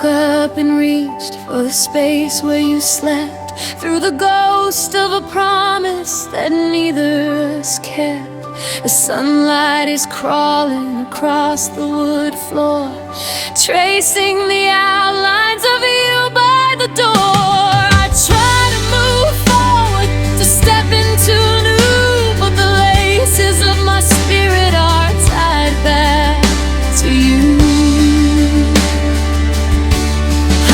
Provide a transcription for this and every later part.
woke up and reached for the space where you slept, through the ghost of a promise that neither of us kept. The sunlight is crawling across the wood floor, tracing the outlines of you by the door. I try to move forward, to step into new, but the laces of my spirit are tied back to you.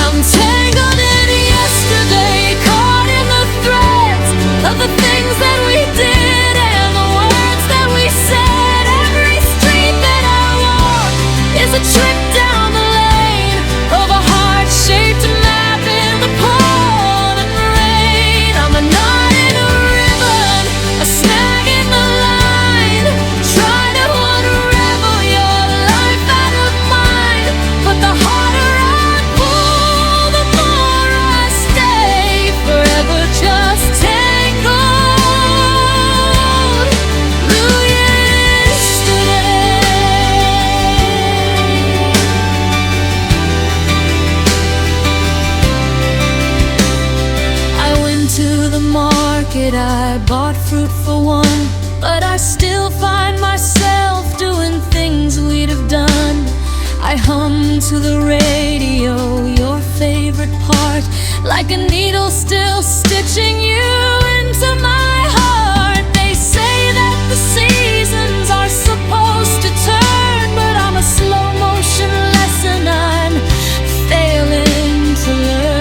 I'm tangled in yesterday, caught in the threads of the things that we did and the words that we said. Every street that I walk is a trip down the lane of a heart-shaped map in the pouring rain. I'm a knot in a ribbon, a snag in the line, trying to unravel your life out of mine. But the harder I pull, the more I stay, forever just tangled. Blue yesterday. I went to the market, I bought fruit for one, but I still find myself doing things we'd have done. I hum to the radio, your favorite part, like a needle still stitching you into my heart. They say that the seasons are supposed to turn, but I'm a slow motion lesson I'm failing to learn.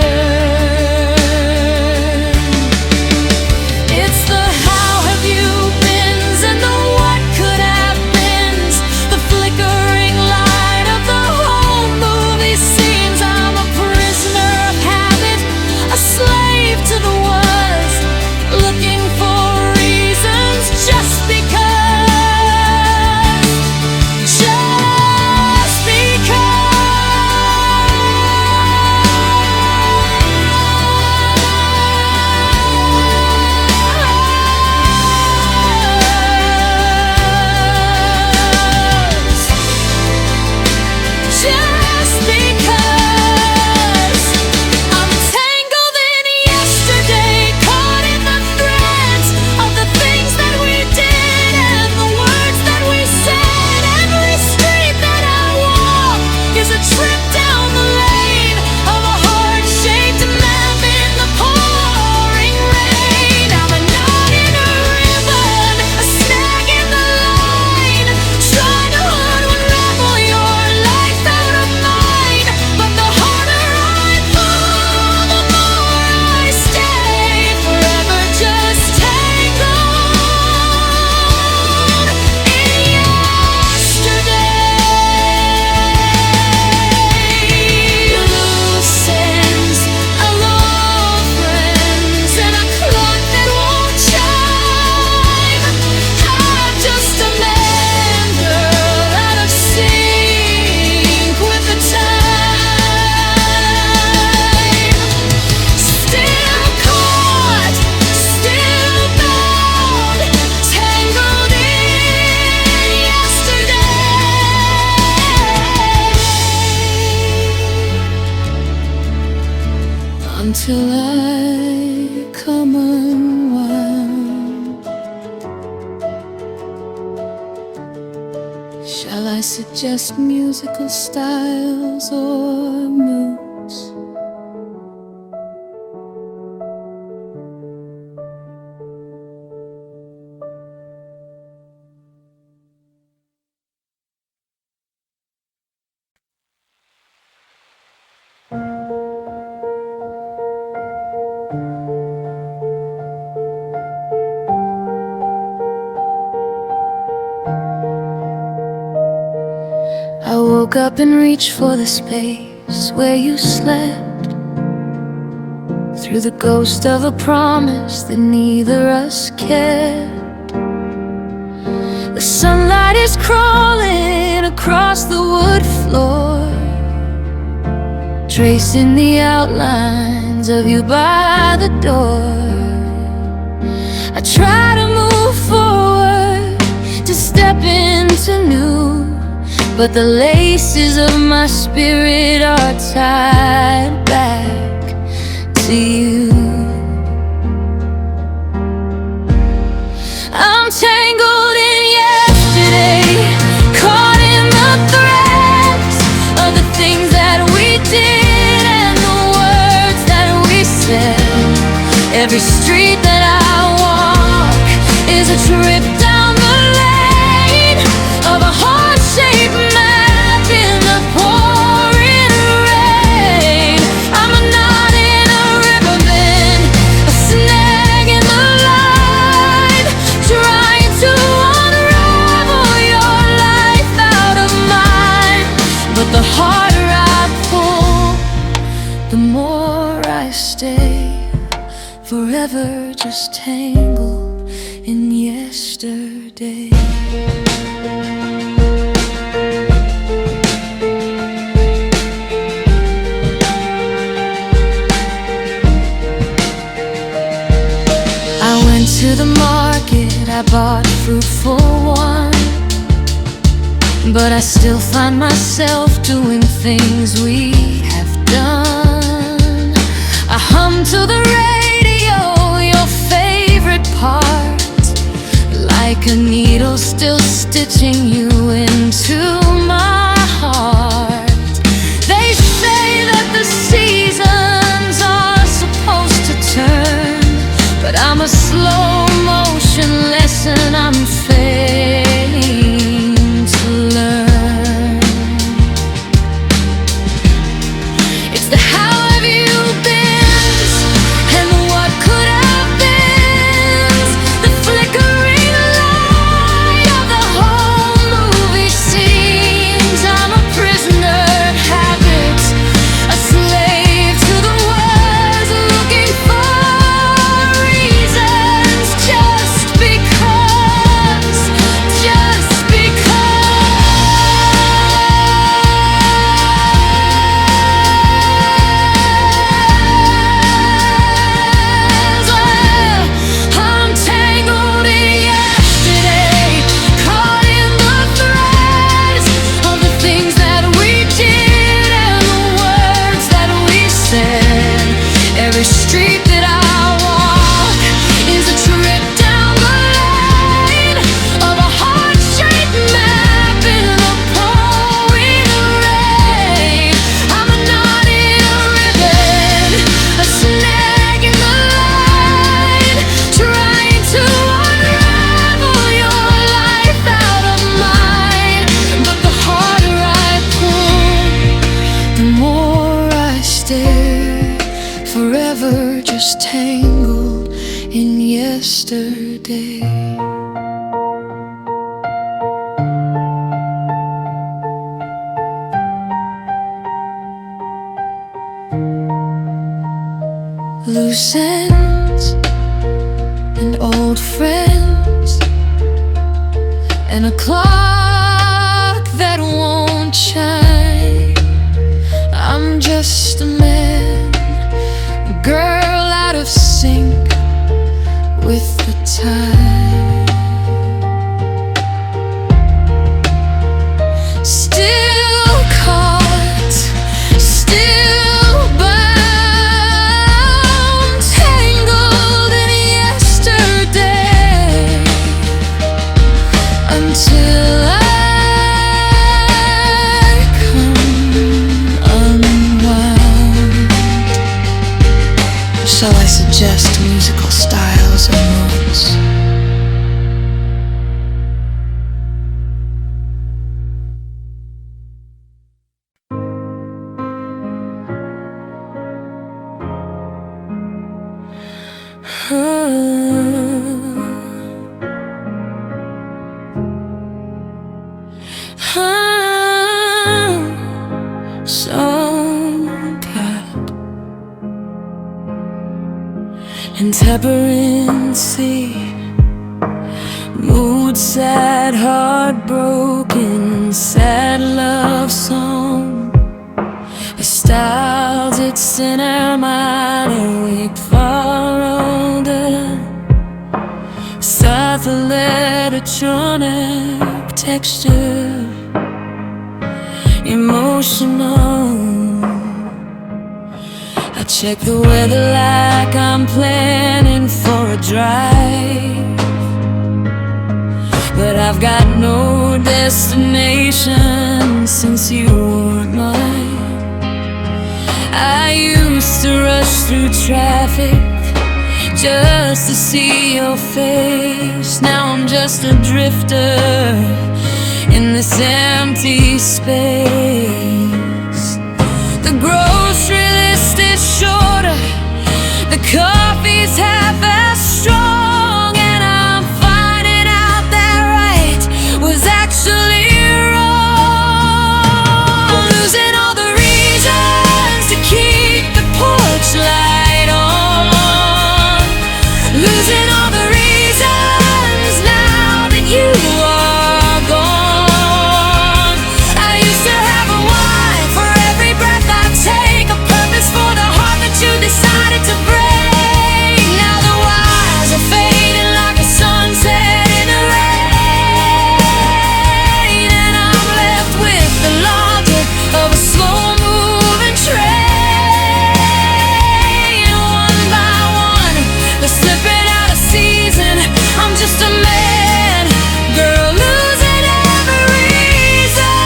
It's the how have you beens and the what could have beens, the flickering light of the whole movie scenes. I'm a prisoner of habit, a slave to the was, looking for reasons just because, just because I'm tangled in yesterday, caught in the threads of the things that we did and the words that we said. Every street that I walk is a trip down the lane of a heart-shaped map in the pouring rain. I'm a knot in a ribbon, a snag in the line, trying to unravel your life out of mine. But the harder I pull, the more I stay, forever just tangled in yesterday. Loose ends, alone friends, and a clock that won't chime. I'm just a man, girl, out of sync with the time. Still caught, still bound, tangled in yesterday. Until I come unwound, shall I suggest musical styles or moods? I woke up and reached for the space where you slept, through the ghost of a promise that neither us kept. The sunlight is crawling across the wood floor, tracing the outlines of you by the door. I try to move forward, to step into new, but the laces of my spirit are tied back to you. I'm tangled in yesterday, caught in the threads of the things that we did and the words that we said. Every street that I walk is a trip down the lane of a heart-shaped map in the pouring rain. I'm a knot in a river bend, a snag in the line, trying to unravel your life out of mine. But the harder I pull, the more I stay, forever just tangled in yesterday. I went to the market, I bought fruit for one, but I still find myself doing things we have done. I hum to the radio, your favorite part, like a needle still stitching you into my heart. They say that the seasons are supposed to turn, but I'm a slow motion lesson I'm failing to learn. It's the how have you been and the what could have been, the flickering light of the whole movie scenes. I'm a prisoner at habit, a slave to the words, looking for reasons just because, just because. I'm tangled in yesterday, caught in the threads of the things that we did and the words that we said. Every street that I walk is a trip down the lane of a heart-shaped map in the pouring rain. I'm a knot in a ribbon, a snag in the line, trying to unravel your life out of mine. But the harder I pull, the more I stay, forever just tangled in yesterday. Loose ends and old friends, and a clock that won't chime. I'm just a man, a girl out of sync with the time. Still caught, still bound, tangled in yesterday, until I come unwound. Shall I suggest musical styles and moods? So cat and tapering sea, mood sad, heartbroken, sad love song. A style that's in our mind and we far older. South electronic texture, emotional. I check the weather like I'm planning for a drive, but I've got no destination since you weren't mine. I used to rush through traffic just to see your face. Now I'm just a drifter in this empty space. The grocery list is shorter, the coffee's half as strong, and I'm finding out that right was actually wrong. Losing all the reasons to keep the porch light on, losing all the reasons now that you are gone. I used to have a why for every breath I take, a purpose for the heart that you decided to break. Now the whys are fading like a sunset in the rain, and I'm left with the logic of a slow-moving train. One by one, they're slipping out of season. I'm just a man, girl, losing every reason.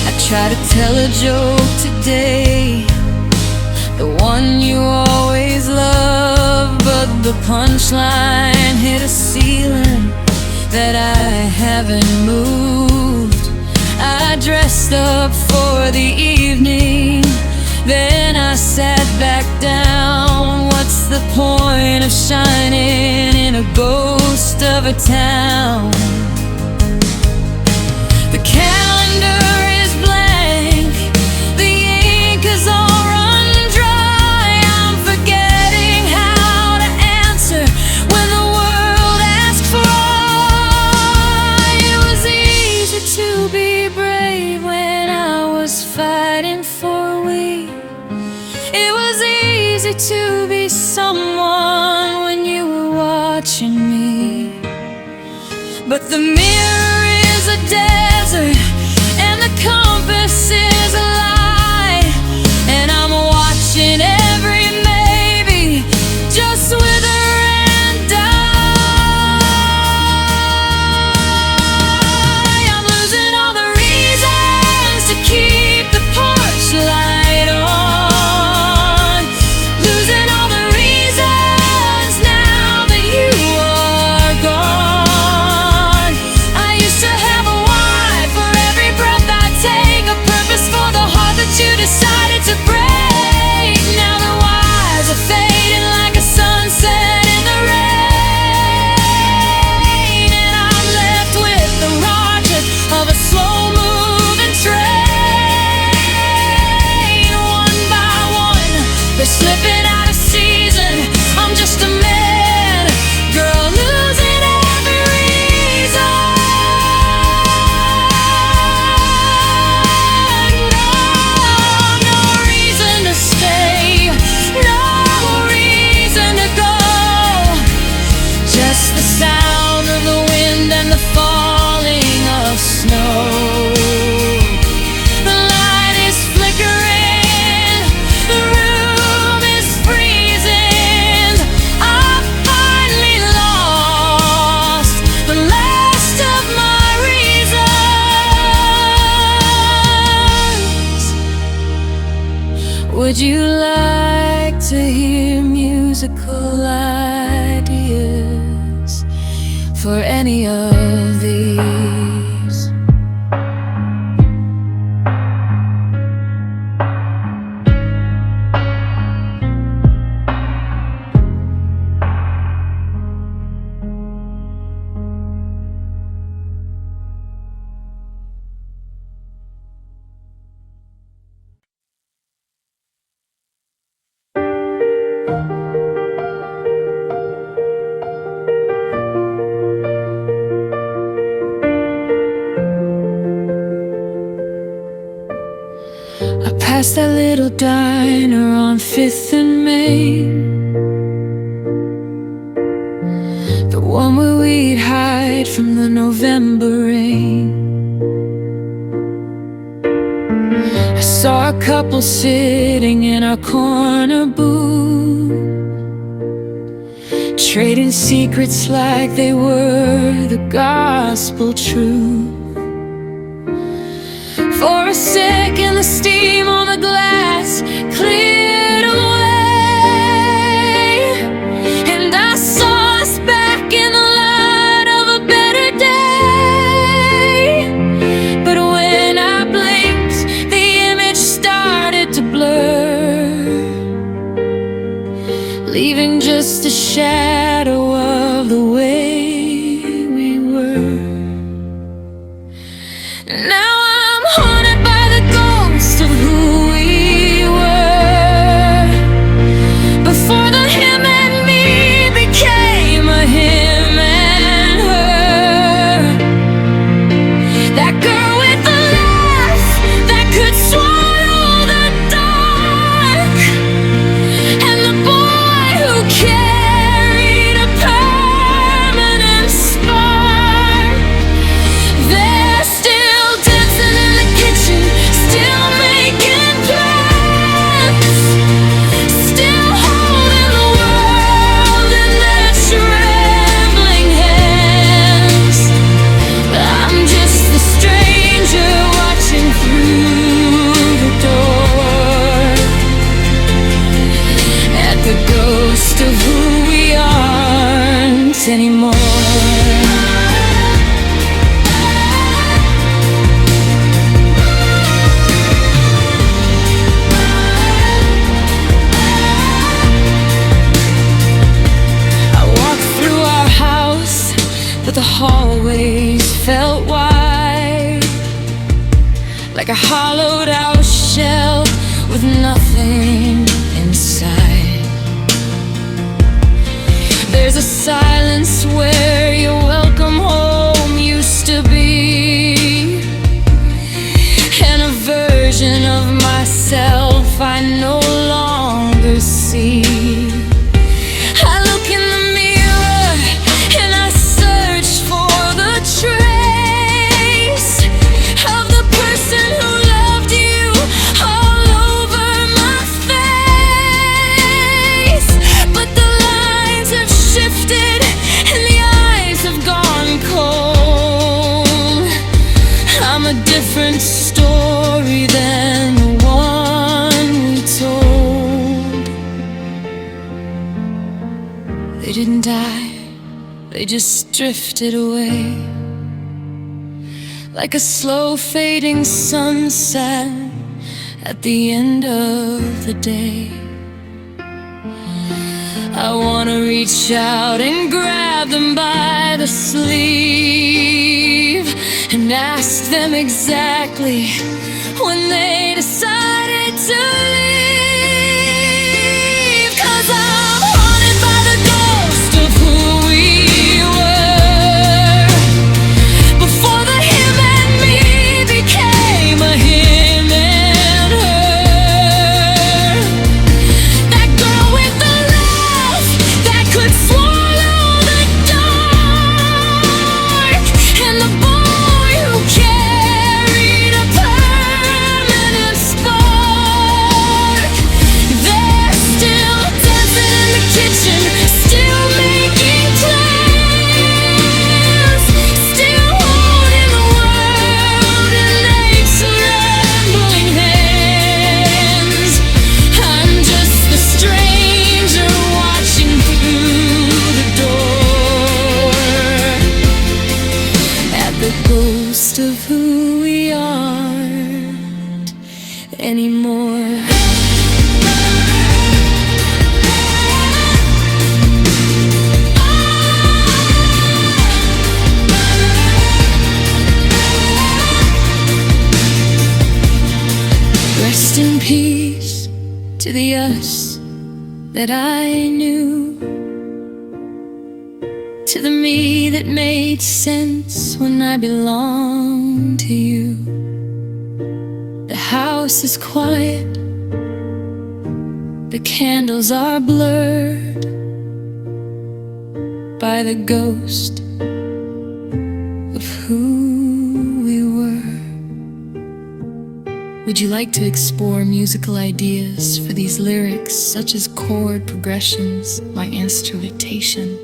I try to tell a joke today, the one you always love, but the punchline hit a ceiling that I haven't moved. I dressed up for the evening, then I sat back down. What's the point of shining in a ghost of a town? The calendar is blank, the ink is all run dry. I'm forgetting how to answer when the world asks for I. It was easy to be brave when I was fighting for we. It was easy to be someone when you were watching me. But the mirror is a desert and the compass is a lie, and I'm watching every maybe just wither and die. I'm losing all the reasons to keep the porch light on, losing all the reasons now that you are gone. I used to have a why for every breath I take, a purpose for the heart that you decided to break. Now the whys are fading like a sunset in the rain, and I'm left with the logic of a slow-moving train. One by one, they're slipping out of season. I'm just a man, girl, losing every reason. No, no reason to stay, no reason to go, just the sound of the wind and the falling of snow. The light is flickering, the room is freezing. I've finally lost the last of my reasons. Would you like to hear musical ideas for any of these? Past that little diner on 5th and Main, the one where we'd hide hide from the November rain. I saw a couple sitting in our corner booth, trading secrets like they were the gospel truth. For a second the steam on the glass cleared away, and I saw us back in the light of a better day. But when I blinked, the image started to blur, leaving just a shadow of the way we were. Now I'm haunted by the ghost of who we were, before the him and me became a him and her. That girl with the laugh that could swallow the dark, and the boy who carried a permanent spark. They're still dancing in the kitchen, still making plans, still holding the world in their trembling hands. I'm just the stranger watching through the door at the ghost of who we aren't anymore. I walked through our house, but the hallways felt wide, like a hollowed out shell with nothing inside. There's a silence where your welcome home used to be, and a version of myself I no longer see. I look in the mirror and I search for the trace of the person who loved you all over my face. But the lines have shifted and the eyes have gone cold. I'm a different story than the one we told. They didn't die, they just drifted away, like a slow fading sunset at the end of the day. I wanna reach out and grab them by the sleeve and ask them exactly when they decided to leave. 'Cause I'm haunted by the ghost of who we were, before the him and me became a him and her. That girl with the laugh that could swallow the dark, and the boy who carried a permanent spark. They're still dancing in the kitchen, still making plans, still holding the world in their trembling hands. I'm just the stranger watching through the door at the ghost of who we aren't anymore. Rest in peace to the us that I knew, to the me that made sense when I belonged to you. The house is quiet, the candles are blurred by the ghost Would you like to explore musical ideas for these lyrics, such as chord progressions by instrumentation?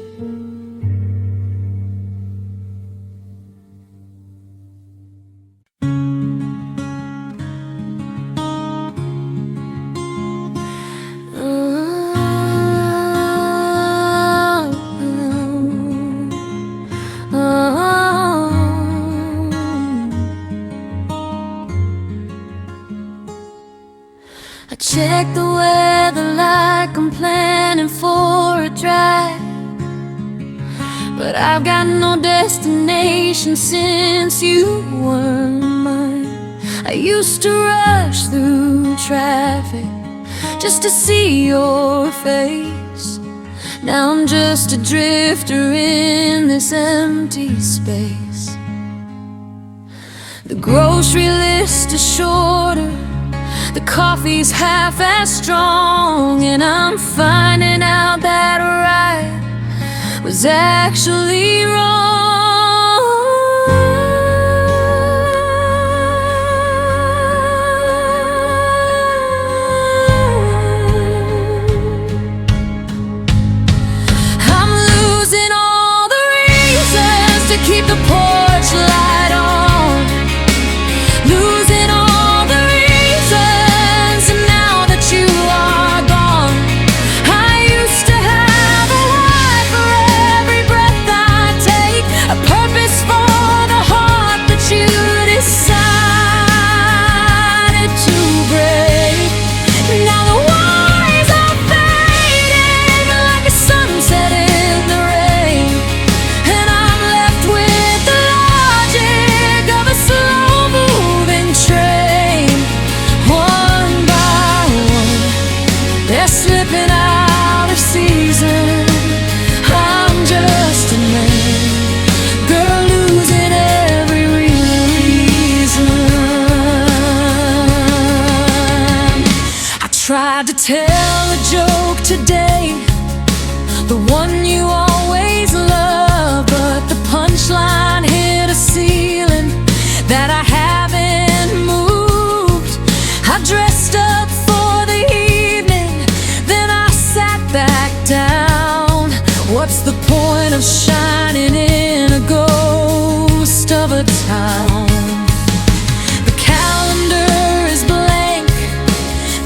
I check the weather like I'm planning for a drive, but I've got no destination since you weren't mine. I used to rush through traffic just to see your face. Now I'm just a drifter in this empty space. The grocery list is shorter, the coffee's half as strong, and I'm finding out that right was actually wrong. I'm losing all the reasons to keep the porch light on, losing all the reasons now that you are gone. I used to have a life for every breath I take, a purpose for the heart that you decided to break. Now the wires are fading like a sunset in the rain, and I'm left with the logic of a slow-moving train. One by one, they're slipping out of season. I'm just a man, girl, losing every reason. I tried to tell a joke today, the one you always love, but the punchline hit a ceiling that I haven't moved. I dressed up for the evening, then I sat back down. What's the point of shining in a ghost of a town? The calendar is blank,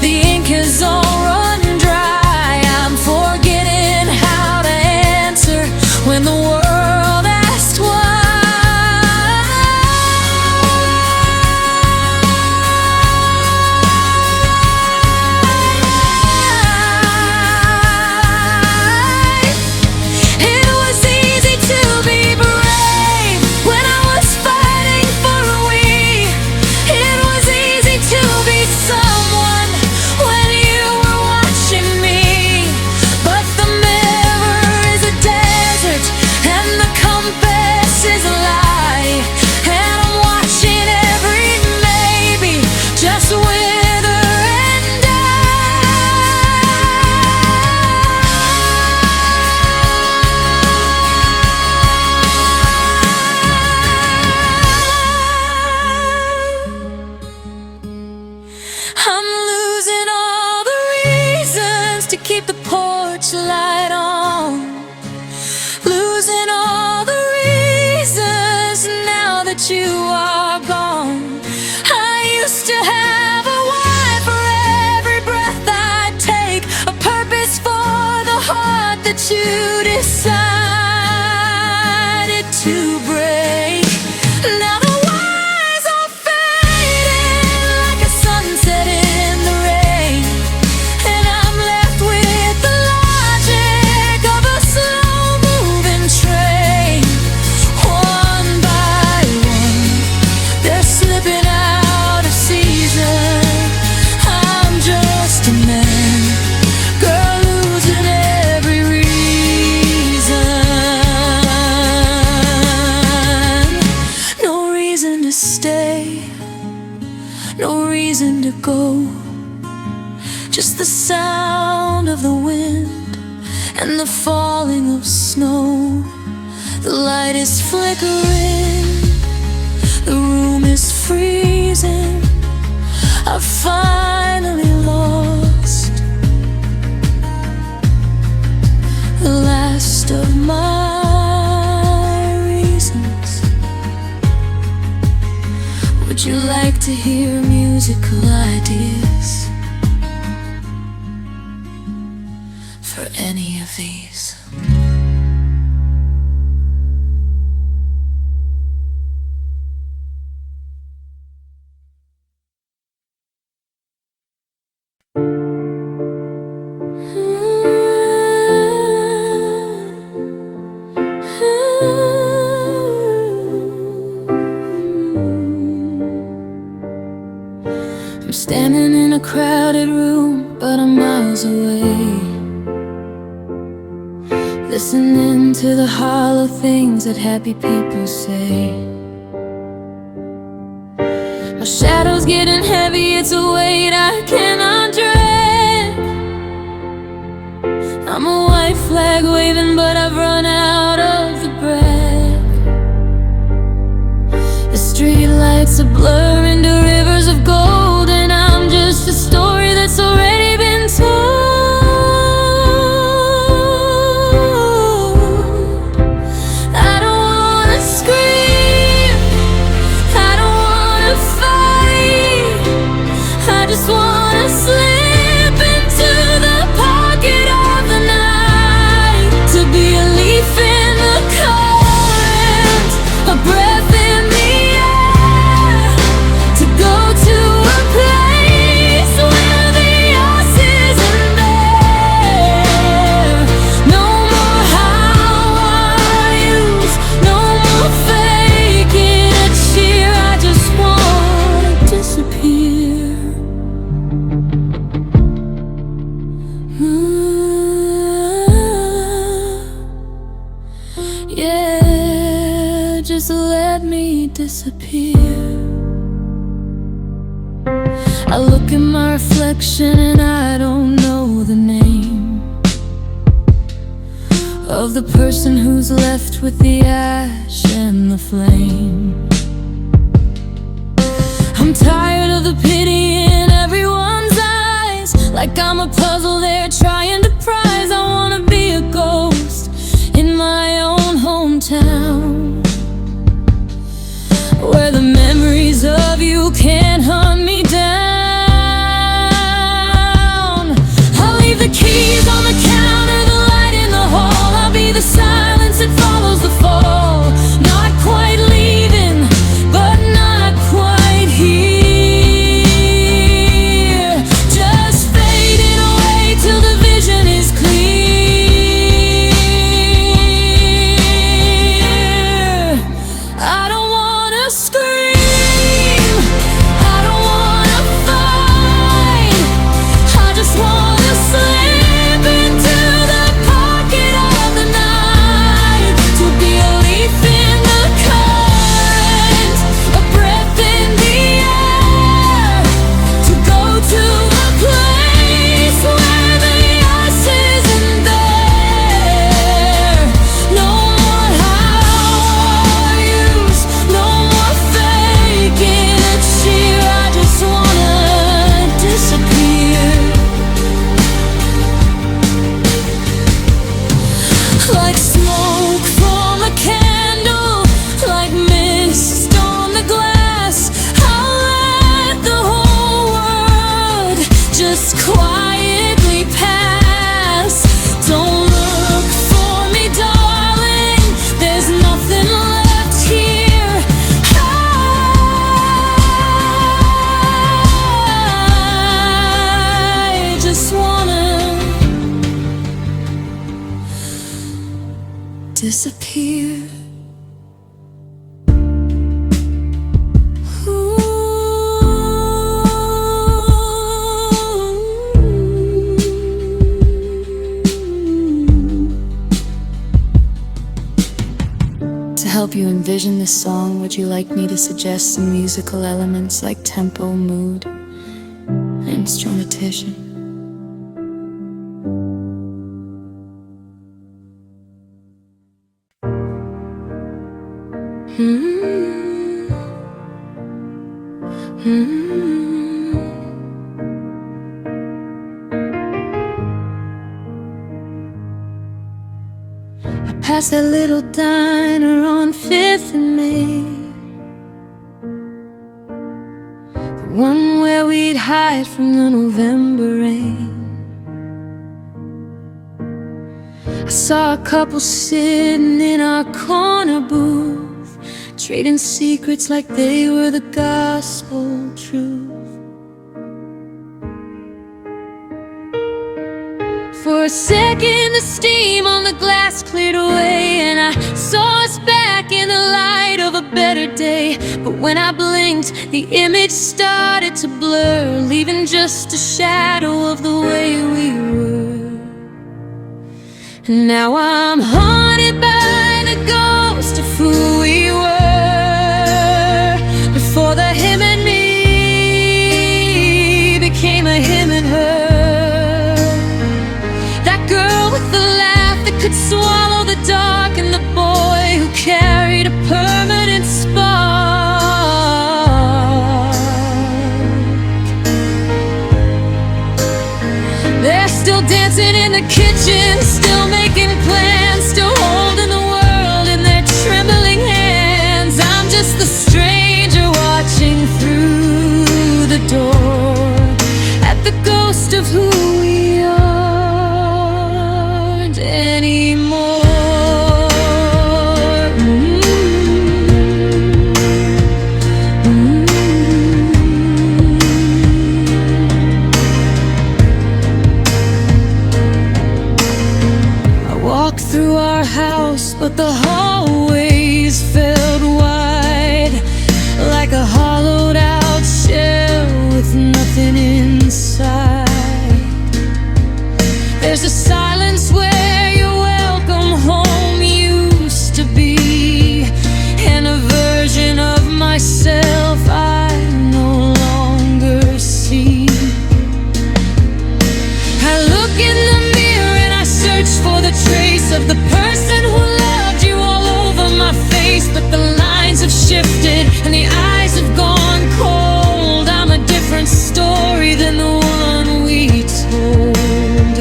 the ink is all run dry. I'm forgetting how to answer when the world asks why. It was easy to be brave when I was fighting for a we. It was easy to be someone when you were watching me. But the mirror is a desert and the compass is a lie, and I'm watching every maybe just wither and die. I'm losing all the reasons to keep the porch light on, losing all the reasons now that you are gone. I used to have a why for every breath I take, a purpose for the heart that you decided to break. Now the wires are fading like a sunset in the rain, and I'm left with the logic of a slow-moving train. One by one, they're slipping out of season. I'm just a man, girl, losing every reason. No reason to stay, no reason to go, just the sound of the wind and the falling of snow. The light is flickering, the room is freezing. I finally lost the last of my reasons. Would you like to hear musical ideas for any of these? I'm standing in a crowded room, but I'm miles away, listening to the hollow things that happy people say. My shadow's getting heavy, it's a weight I cannot drag. I'm a white flag waving, but I've run out of the brag. The street lights are blurring into rivers of gold, and I'm just a story that's already been told. I don't wanna scream, I don't wanna fight, I just wanna slip into the pocket of the night, to be a leaf in the current, a breath in the air, to go to a place where the ice isn't there. No more how are yous, no more faking a cheer. I just wanna disappear. Yeah, just let me disappear. I look at my reflection and I don't know the name of the person who's left with the ash and the flame. I'm tired of the pity in everyone's eyes, like I'm a puzzle they're trying to prize. I wanna be a ghost in my own hometown, where the memories of you can't hunt me down. I'll leave the keys on the counter, the light in the hall. I'll be the silence that follows the fall. Not quite leaving, but not quite here. Just fading away till the vision is clear. I don't wanna scream, I don't wanna fight, I just wanna slip into the pocket of the night, to be a leaf in the current, a breath in the air, to go to a place where the ice isn't there. No more how are yous, no more faking a cheer. I just wanna disappear. Like smoke from a candle, like mist on the glass, I'll let the whole world just quietly pass. Don't look for me, darling, there's nothing left here. I just wanna disappear. To help you envision this song, would you like me to suggest some musical elements like tempo, mood, and instrumentation? past that little diner on 5th and May, the one where we'd hide from the November rain. I saw a couple sitting in our corner booth, trading secrets like they were the gospel truth. For a second the steam on the glass cleared away, and I saw us back in the light of a better day. But when I blinked, the image started to blur, leaving just a shadow of the way we were. And now I'm haunted by the ghost of who we were before the him and me became a him and her. The laugh that could swallow the dark, and the boy who carried a permanent spark. They're still dancing in the kitchen, still making plans, still holding the world in their trembling hands. I'm just the stranger watching through the door at the ghost of who we are anymore. I walked through our house, but the hallways felt wide, like a hollowed out shell with nothing inside. There's a silence where your welcome home used to be, and a version of myself I no longer see. I look in the mirror and I search for the trace of the person who loved you all over my face. But the lines have shifted and the eyes have gone cold. I'm a different story than the one we told.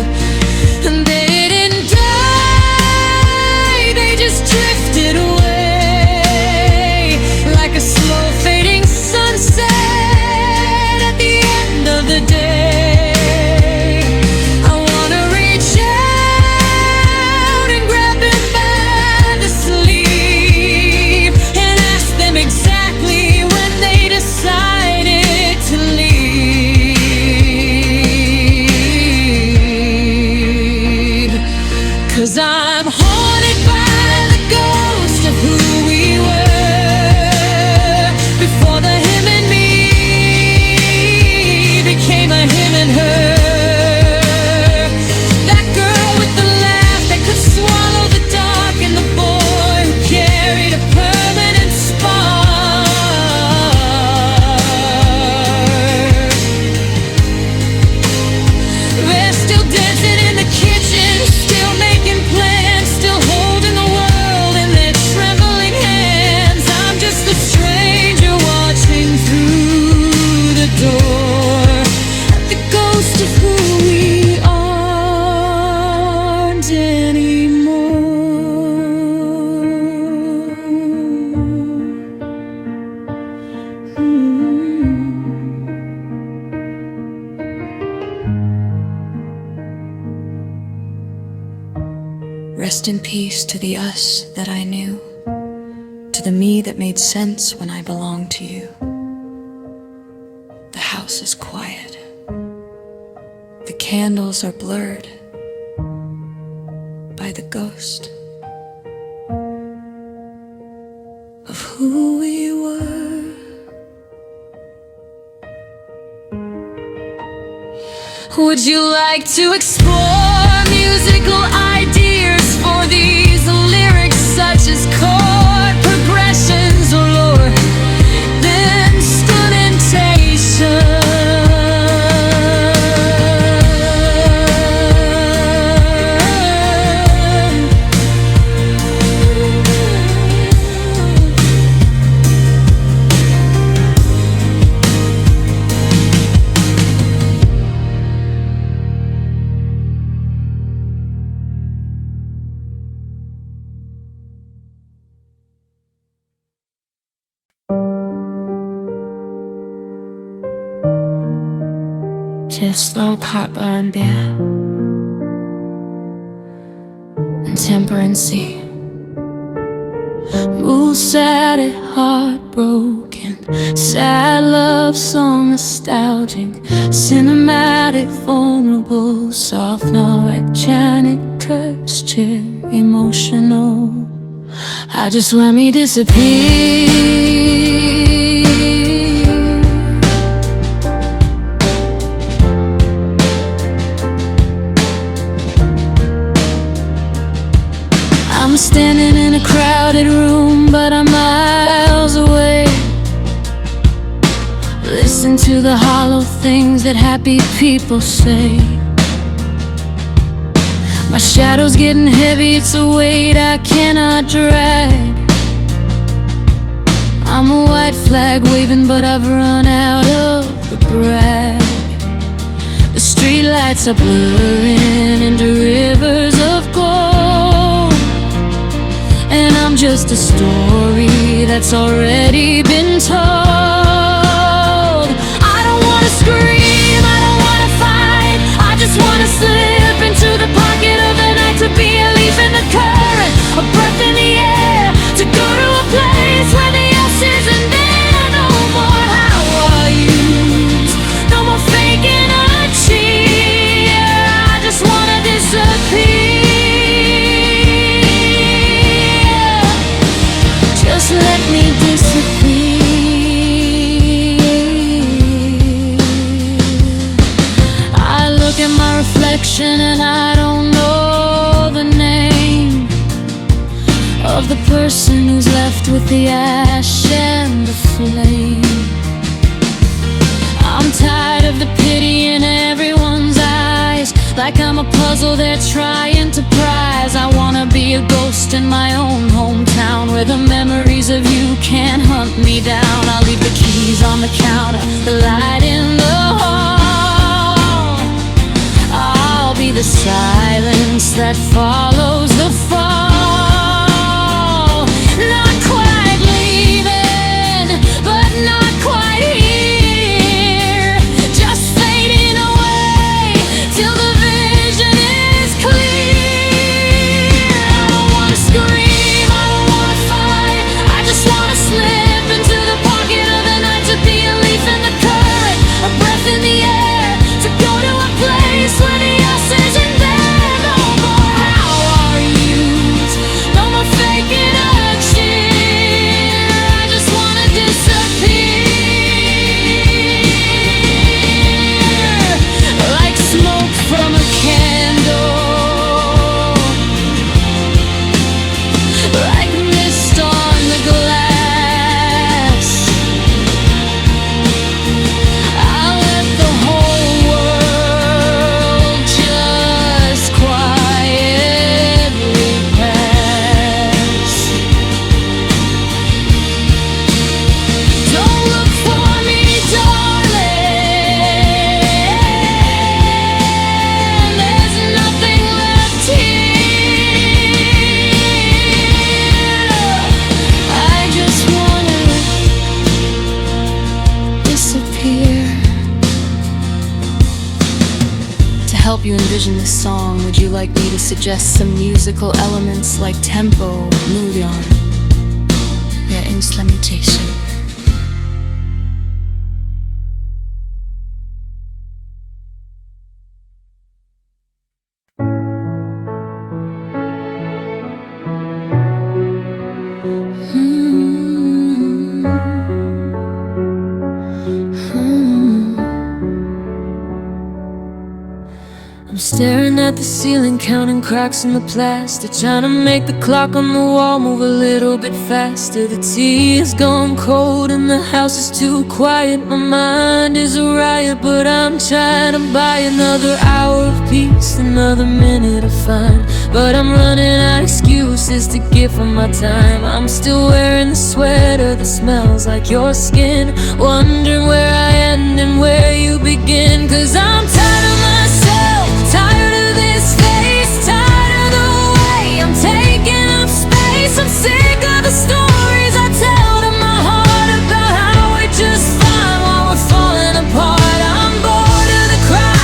And they didn't die, they just drifted away, like a slow fading sunset at the end of the day. I wanna reach out and grab them by the sleeve and ask them exactly when they decided to leave. 'Cause I'm haunted by the ghost of who we were before the him and me became a him and her. That girl with the laugh that could swallow the dark, and the boy who carried a permanent spark. They're still dancing in the kitchen, still making plans, still holding the world in their trembling hands. I'm just a stranger watching through the door at the ghost of who we aren't anymore. Rest in peace to the us that I knew, to the me that made sense when I belonged to you. The house is quiet. The candles are blurred by the ghost of who we were. Would you like to explore musical ideas for these lyrics, such as chord progressions or lore, then instrumentation? aperitifs, long heartburn beer, and temperancy. Move sad at heartbroken, sad love song nostalgic, cinematic, vulnerable, soft, Norwegianic, curse chair, emotional. I just let me disappear. I'm standing in a crowded room, but I'm miles away. Listen to the hollow things that happy people say. My shadow's getting heavy, it's a weight I cannot drag. I'm a white flag waving, but I've run out of the brag. The streetlights are blurring into rivers of gold, and I'm just a story that's already been told. I don't wanna scream, I don't wanna fight, I just wanna slip into the pocket of the night, to be a leaf in the current, a breath in the air, to go to a place where the else isn't there. No more how are yous, no more faking a cheer. I just wanna disappear. Just let me disappear. I look at my reflection and I don't know the name of the person who's left with the ash and the flame. I'm tired of the pity in everyone's eyes, like I'm a puzzle they're trying to prize. I wanna be a ghost in my own hometown, where the memories of you can't hunt me down. I'll leave the keys on the counter, the light in the hall. I'll be the silence that follows the fall. Not quite leaving, but not quite here, just fading away till the vision is clear. I don't wanna scream, I don't wanna fight, I just wanna slip into the pocket of the night, to be a leaf in the current, a breath in the air, to go to a place where the else isn't there. No more how are yous, no more faking a cheer. I just wanna disappear, like smoke from a candle, like mist on the glass. I'll let the whole world just quietly pass. Don't look for me, darling, there's nothing left here. I just wanna disappear. To help you envision this song, would you like me to suggest some musical elements like tempo, mood-on, instrumentation? I'm staring at the ceiling, counting cracks in the plastic, trying to make the clock on the wall move a little bit faster. The tea is gone cold and the house is too quiet. My mind is a riot, but I'm trying to buy another hour of peace, another minute of fun. But I'm running out of excuses to give for my time. I'm still wearing the sweater that smells like your skin, wondering where I end and where you begin. 'Cause I'm tired of myself, tired of this face, tired of the way I'm taking up space. I'm sick of the stories I tell to my heart about how we're just fine while we're falling apart. I'm bored of the crowd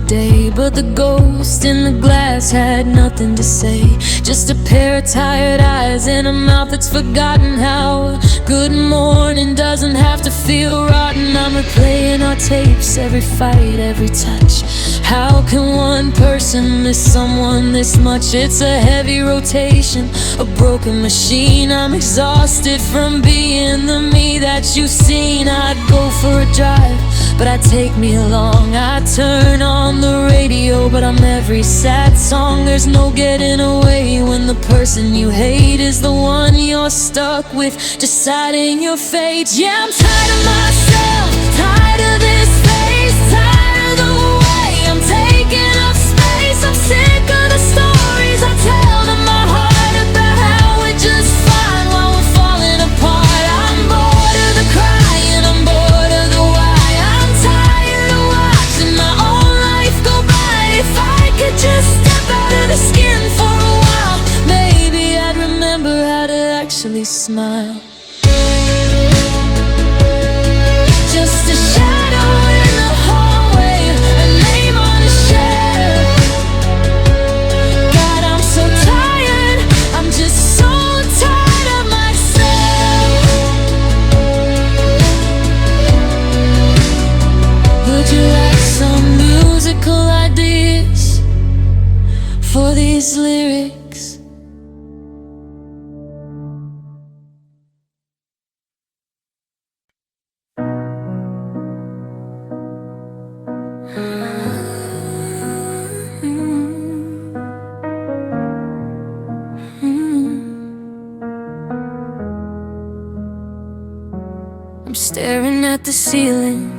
day, but the ghost in the glass had nothing to say. Just a pair of tired eyes and a mouth that's forgotten how a good morning doesn't have to feel rotten. I'm replaying our tapes, every fight, every touch. How can one person miss someone this much? It's a heavy rotation, a broken machine. I'm exhausted from being the me that you've seen. I'd go for a drive, but I'd take me along. I'd turn on the radio, but I'm every sad song. There's no getting away when the person you hate is the one you're stuck with, deciding your fate. Yeah, I'm tired of myself, tired of this face, tired of the way I'm taking up space. I'm sick of the stories I tell to my heart about how we're just fine while we're falling apart. I'm bored of the crying, I'm bored of the why. I'm tired of watching my own life go by. If I could just step out of the skin for a while, maybe I'd remember how to actually smile. Just a shadow in the hallway, a name on a shelf. God, I'm so tired, I'm just so tired of myself. Would you like some musical ideas for these lyrics? I'm staring at the ceiling,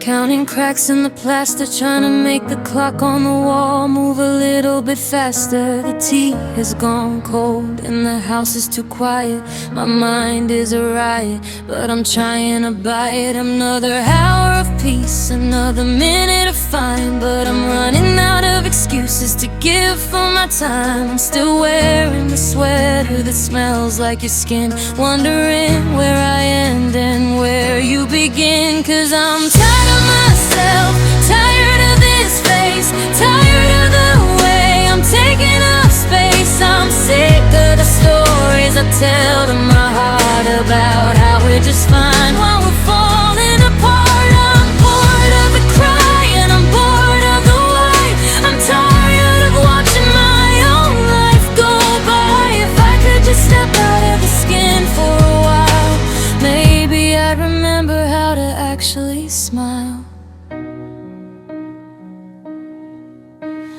counting cracks in the plaster, trying to make the clock on the wall move a little bit faster. The tea has gone cold and the house is too quiet. My mind is a riot, but I'm trying to buy it. Another hour of peace, another minute of fine, but I'm running out of excuses to give for my time. I'm still wearing the sweater that smells like your skin, wondering where I end and where you begin. 'Cause I'm tired of myself, tired of this face, tired of the way I'm taking up space. I'm sick of the stories I tell to my heart about how we're just fine while we're falling apart. I'm bored of the crying, I'm bored of the why. I'm tired of watching my own life go by. If I could just step out of the skin for a while, maybe I'd remember how to actually smile.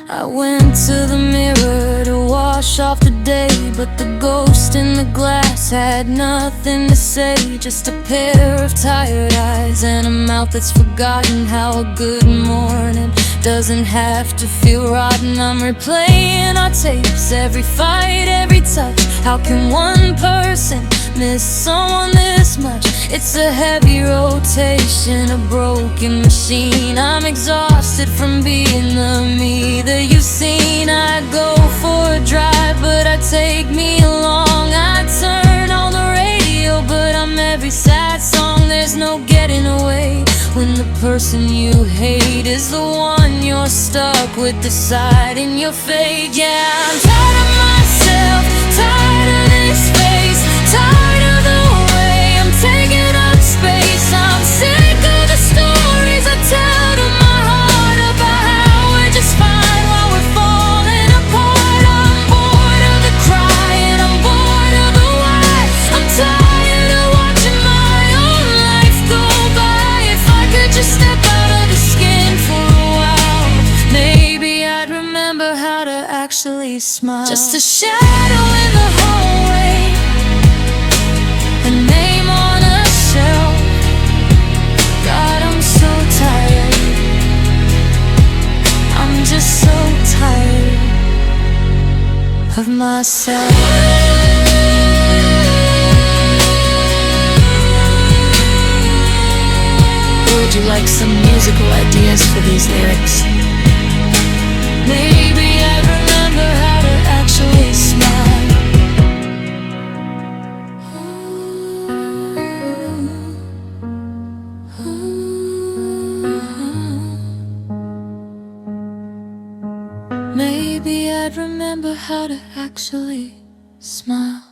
I went to the mirror to wash off the day, but the ghost in the glass had nothing to say. Just a pair of tired eyes and a mouth that's forgotten how a good morning doesn't have to feel rotten. I'm replaying our tapes, every fight, every touch. How can one person miss someone this much? It's a heavy rotation, a broken machine. I'm exhausted from being the me that you've seen. I'd go for a drive, but I'd take me along. I'd turn on the radio, but I'm every sad song. There's no getting away when the person you hate is the one you're stuck with, deciding your fate. Yeah, I'm tired of myself, tired of this face, tired of the way I'm taking up space. I'm sick of the stories I tell to my heart about how we're just fine while we're falling apart. I'm bored of the crying, I'm bored of the why. I'm tired of watching my own life go by. If I could just step out of the skin for a while, maybe I'd remember how to actually smile. Just a shadow in the hallway, a name on a shelf. God, I'm so tired, I'm just so tired of myself. Would you like some musical ideas for these lyrics? Maybe I remember how to actually smile. remember how to actually smile.